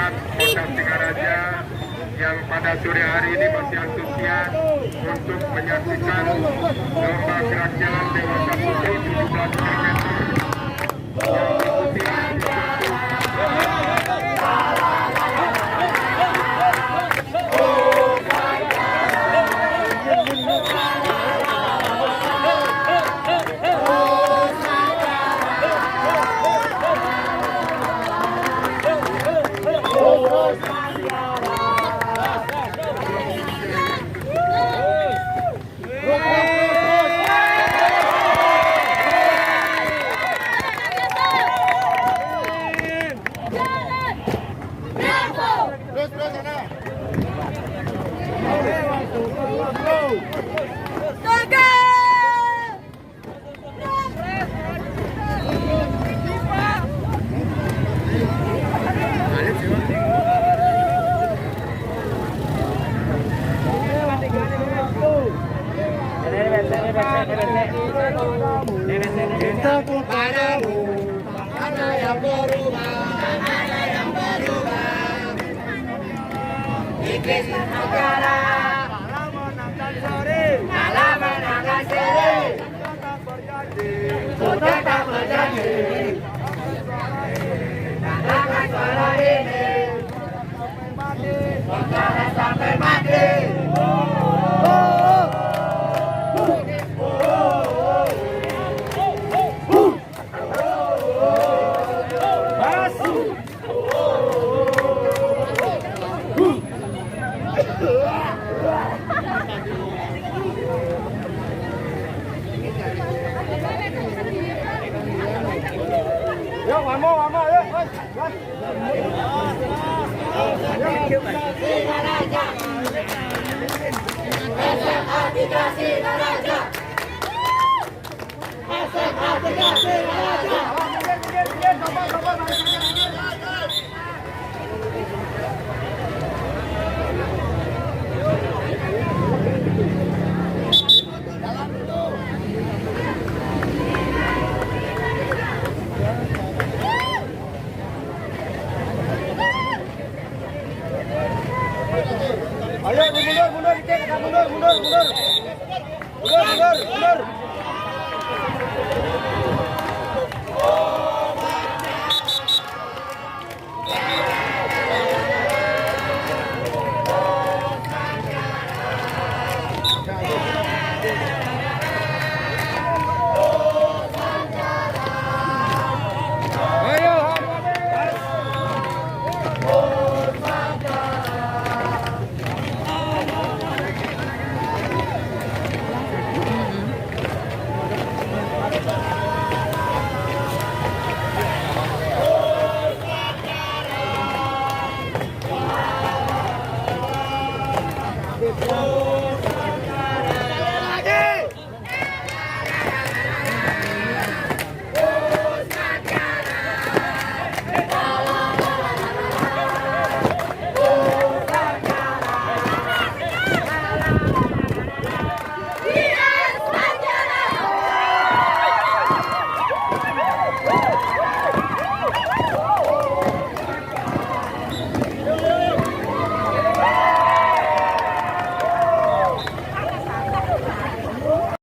masyarakat Kota Singaraja yang pada sore hari ini masih antusias untuk menyaksikan lomba gerak jalan dewasa putri 17 km yang diikuti Kita kepadamu, mana yang berubah, mana yang berubah. Iklim negara, malam menangkan sore, malam menangkan sore. Kita tak berjanji, katakan suara ini, bicara sampai mati. Yo, one more, yo. Ayo mundur dikit, mundur. Mundur.